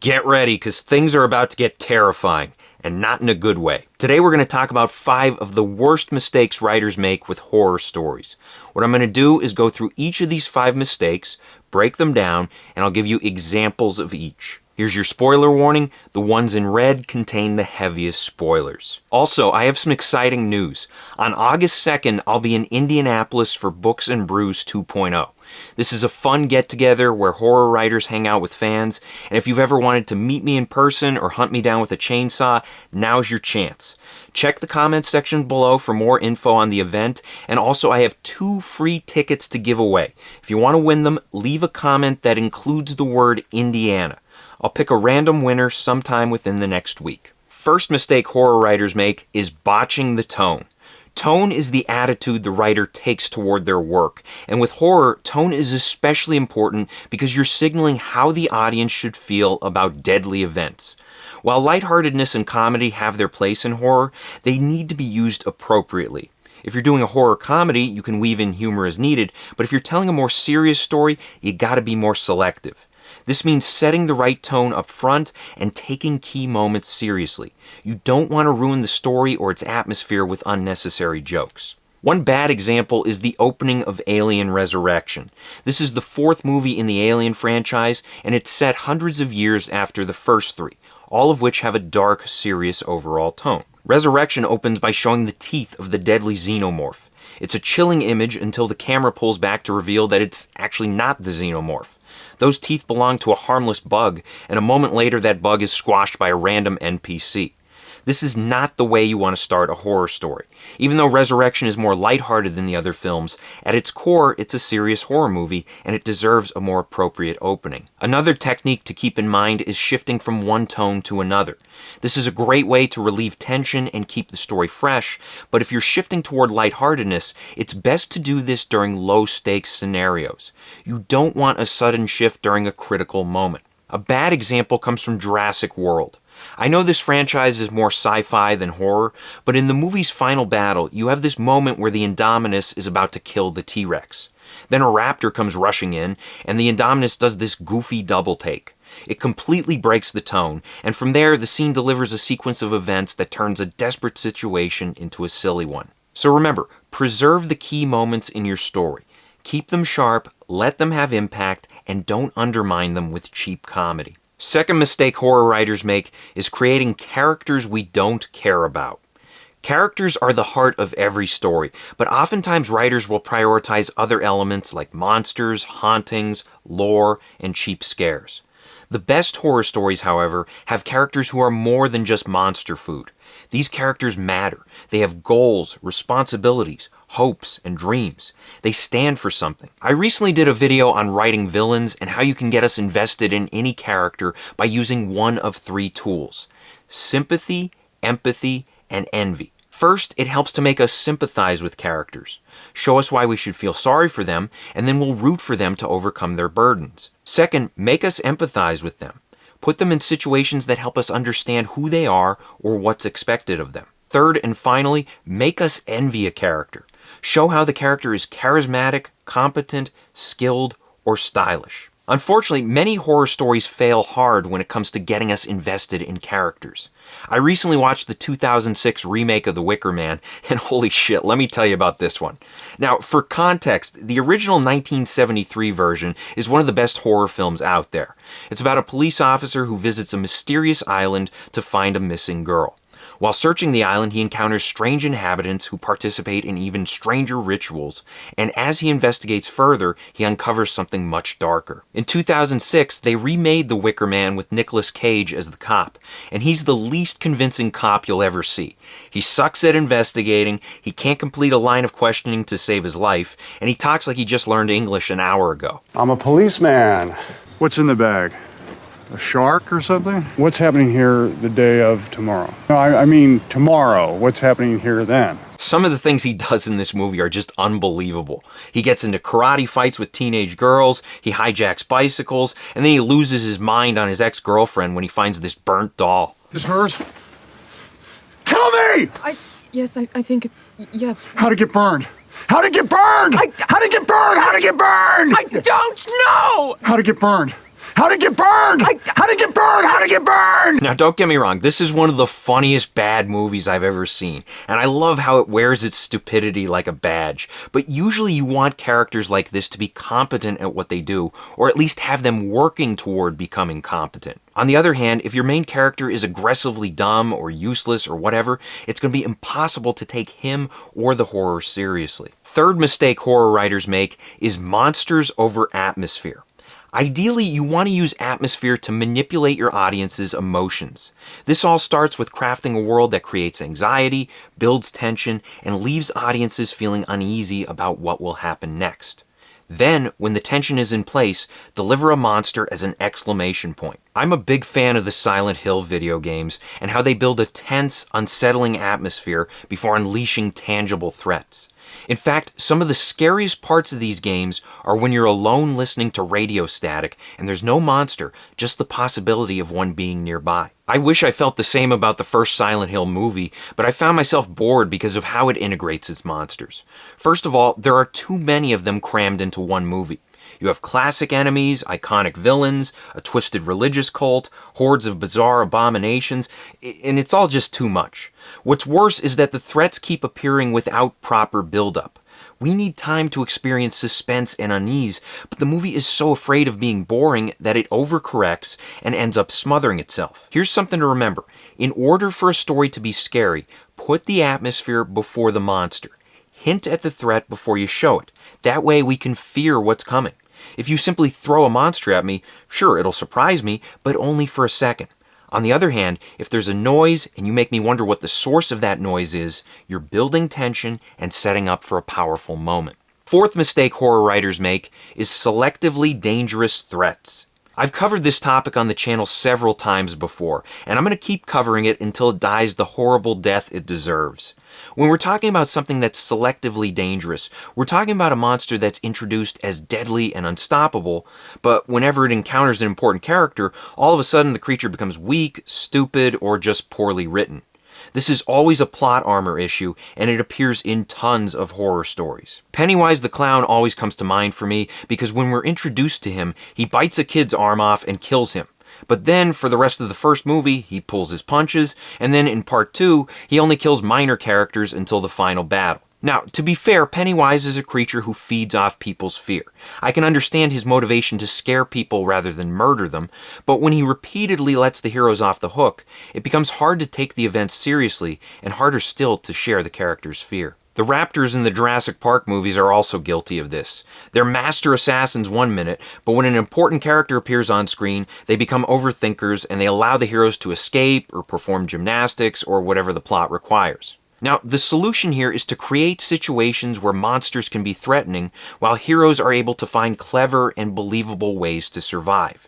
Get ready, because things are about to get terrifying, and not in a good way. Today we're going to talk about 5 of the worst mistakes writers make with horror stories. What I'm going to do is go through each of these 5 mistakes, break them down, and I'll give you examples of each. Here's your spoiler warning. The ones in red contain the heaviest spoilers. Also, I have some exciting news. On August 2nd, I'll be in Indianapolis for Books and Brews 2.0. This is a fun get-together where horror writers hang out with fans, and if you've ever wanted to meet me in person or hunt me down with a chainsaw, now's your chance. Check the comments section below for more info on the event, and also I have 2 free tickets to give away. If you want to win them, leave a comment that includes the word Indiana. I'll pick a random winner sometime within the next week. First mistake horror writers make is botching the tone. Tone is the attitude the writer takes toward their work, and with horror, tone is especially important because you're signaling how the audience should feel about deadly events. While lightheartedness and comedy have their place in horror, they need to be used appropriately. If you're doing a horror comedy, you can weave in humor as needed, but if you're telling a more serious story, you gotta be more selective. This means setting the right tone up front and taking key moments seriously. You don't want to ruin the story or its atmosphere with unnecessary jokes. One bad example is the opening of Alien Resurrection. This is the 4th movie in the Alien franchise, and it's set hundreds of years after the first 3, all of which have a dark, serious overall tone. Resurrection opens by showing the teeth of the deadly xenomorph. It's a chilling image until the camera pulls back to reveal that it's actually not the xenomorph. Those teeth belong to a harmless bug, and a moment later that bug is squashed by a random NPC. This is not the way you want to start a horror story. Even though Resurrection is more lighthearted than the other films, at its core it's a serious horror movie, and it deserves a more appropriate opening. Another technique to keep in mind is shifting from one tone to another. This is a great way to relieve tension and keep the story fresh, but if you're shifting toward lightheartedness, it's best to do this during low-stakes scenarios. You don't want a sudden shift during a critical moment. A bad example comes from Jurassic World. I know this franchise is more sci-fi than horror, but in the movie's final battle, you have this moment where the Indominus is about to kill the T-Rex. Then a raptor comes rushing in, and the Indominus does this goofy double take. It completely breaks the tone, and from there, the scene delivers a sequence of events that turns a desperate situation into a silly one. So remember, preserve the key moments in your story. Keep them sharp, let them have impact, and don't undermine them with cheap comedy. Second mistake horror writers make is creating characters we don't care about. Characters are the heart of every story, but oftentimes writers will prioritize other elements like monsters, hauntings, lore, and cheap scares. The best horror stories, however, have characters who are more than just monster food. These characters matter. They have goals, responsibilities, hopes, and dreams. They stand for something. I recently did a video on writing villains and how you can get us invested in any character by using one of 3 tools: sympathy, empathy, and envy. First, it helps to make us sympathize with characters. Show us why we should feel sorry for them, and then we'll root for them to overcome their burdens. Second, make us empathize with them. Put them in situations that help us understand who they are or what's expected of them. Third, and finally, make us envy a character. Show how the character is charismatic, competent, skilled, or stylish. Unfortunately, many horror stories fail hard when it comes to getting us invested in characters. I recently watched the 2006 remake of The Wicker Man, and holy shit, let me tell you about this one. Now, for context, the original 1973 version is one of the best horror films out there. It's about a police officer who visits a mysterious island to find a missing girl. While searching the island, he encounters strange inhabitants who participate in even stranger rituals, and as he investigates further, he uncovers something much darker. In 2006, they remade The Wicker Man with Nicolas Cage as the cop, and he's the least convincing cop you'll ever see. He sucks at investigating, he can't complete a line of questioning to save his life, and he talks like he just learned English an hour ago. I'm a policeman. What's in the bag? A shark or something? What's happening here the day of tomorrow? No, I mean tomorrow. What's happening here then? Some of the things he does in this movie are just unbelievable. He gets into karate fights with teenage girls, he hijacks bicycles, and then he loses his mind on his ex-girlfriend when he finds this burnt doll. This hers? Tell me! Yes, I think it's, yeah. How'd it get burned? How'd it get burned? How'd it get burned? How'd it get burned? I don't know! How'd it get burned? How'd it get burned? How'd it get burned? How'd it get burned? Now, don't get me wrong, this is one of the funniest bad movies I've ever seen, and I love how it wears its stupidity like a badge. But usually you want characters like this to be competent at what they do, or at least have them working toward becoming competent. On the other hand, if your main character is aggressively dumb or useless or whatever, it's going to be impossible to take him or the horror seriously. Third mistake horror writers make is monsters over atmosphere. Ideally, you want to use atmosphere to manipulate your audience's emotions. This all starts with crafting a world that creates anxiety, builds tension, and leaves audiences feeling uneasy about what will happen next. Then, when the tension is in place, deliver a monster as an exclamation point. I'm a big fan of the Silent Hill video games and how they build a tense, unsettling atmosphere before unleashing tangible threats. In fact, some of the scariest parts of these games are when you're alone listening to radio static and there's no monster, just the possibility of one being nearby. I wish I felt the same about the first Silent Hill movie, but I found myself bored because of how it integrates its monsters. First of all, there are too many of them crammed into one movie. You have classic enemies, iconic villains, a twisted religious cult, hordes of bizarre abominations, and it's all just too much. What's worse is that the threats keep appearing without proper build-up. We need time to experience suspense and unease, but the movie is so afraid of being boring that it overcorrects and ends up smothering itself. Here's something to remember. In order for a story to be scary, put the atmosphere before the monster. Hint at the threat before you show it. That way we can fear what's coming. If you simply throw a monster at me, sure, it'll surprise me, but only for a second. On the other hand, if there's a noise and you make me wonder what the source of that noise is, you're building tension and setting up for a powerful moment. Fourth mistake horror writers make is selectively dangerous threats. I've covered this topic on the channel several times before, and I'm going to keep covering it until it dies the horrible death it deserves. When we're talking about something that's selectively dangerous, we're talking about a monster that's introduced as deadly and unstoppable, but whenever it encounters an important character, all of a sudden the creature becomes weak, stupid, or just poorly written. This is always a plot armor issue, and it appears in tons of horror stories. Pennywise the Clown always comes to mind for me because when we're introduced to him, he bites a kid's arm off and kills him. But then, for the rest of the first movie, he pulls his punches, and then in part 2, he only kills minor characters until the final battle. Now, to be fair, Pennywise is a creature who feeds off people's fear. I can understand his motivation to scare people rather than murder them, but when he repeatedly lets the heroes off the hook, it becomes hard to take the events seriously, and harder still to share the character's fear. The raptors in the Jurassic Park movies are also guilty of this. They're master assassins one minute, but when an important character appears on screen, they become overthinkers and they allow the heroes to escape or perform gymnastics or whatever the plot requires. Now, the solution here is to create situations where monsters can be threatening, while heroes are able to find clever and believable ways to survive.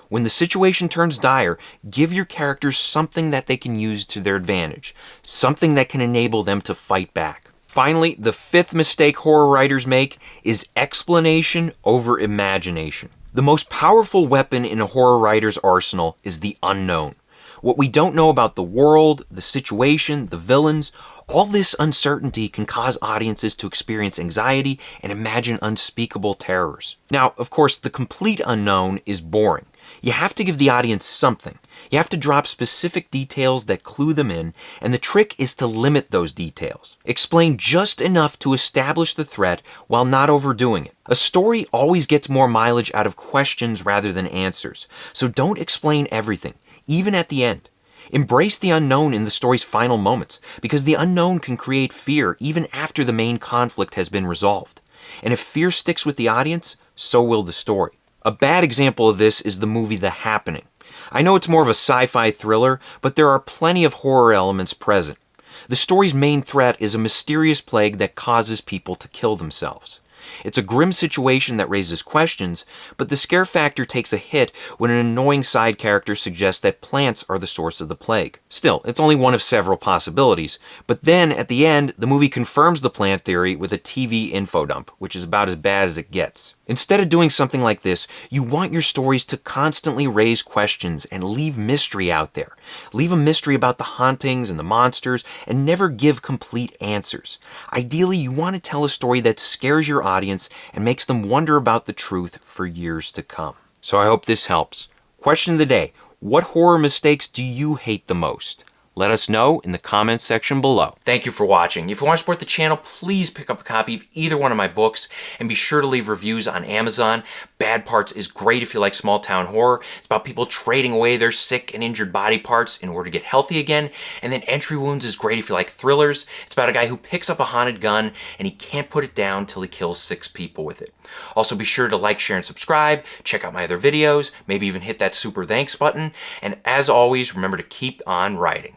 When the situation turns dire, give your characters something that they can use to their advantage, something that can enable them to fight back. Finally, the fifth mistake horror writers make is explanation over imagination. The most powerful weapon in a horror writer's arsenal is the unknown. What we don't know about the world, the situation, the villains, all this uncertainty can cause audiences to experience anxiety and imagine unspeakable terrors. Now, of course, the complete unknown is boring. You have to give the audience something. You have to drop specific details that clue them in, and the trick is to limit those details. Explain just enough to establish the threat while not overdoing it. A story always gets more mileage out of questions rather than answers, so don't explain everything, even at the end. Embrace the unknown in the story's final moments, because the unknown can create fear even after the main conflict has been resolved. And if fear sticks with the audience, so will the story. A bad example of this is the movie The Happening. I know it's more of a sci-fi thriller, but there are plenty of horror elements present. The story's main threat is a mysterious plague that causes people to kill themselves. It's a grim situation that raises questions, but the scare factor takes a hit when an annoying side character suggests that plants are the source of the plague. Still, it's only one of several possibilities, but then, at the end, the movie confirms the plant theory with a TV info dump, which is about as bad as it gets. Instead of doing something like this, you want your stories to constantly raise questions and leave mystery out there. Leave a mystery about the hauntings and the monsters, and never give complete answers. Ideally, you want to tell a story that scares your audience and makes them wonder about the truth for years to come. So I hope this helps. Question of the day: what horror mistakes do you hate the most? Let us know in the comments section below. Thank you for watching. If you want to support the channel, please pick up a copy of either one of my books and be sure to leave reviews on Amazon. Bad Parts is great if you like small town horror. It's about people trading away their sick and injured body parts in order to get healthy again. And then Entry Wounds is great if you like thrillers. It's about a guy who picks up a haunted gun and he can't put it down till he kills 6 people with it. Also be sure to like, share, and subscribe. Check out my other videos. Maybe even hit that super thanks button. And as always, remember to keep on writing.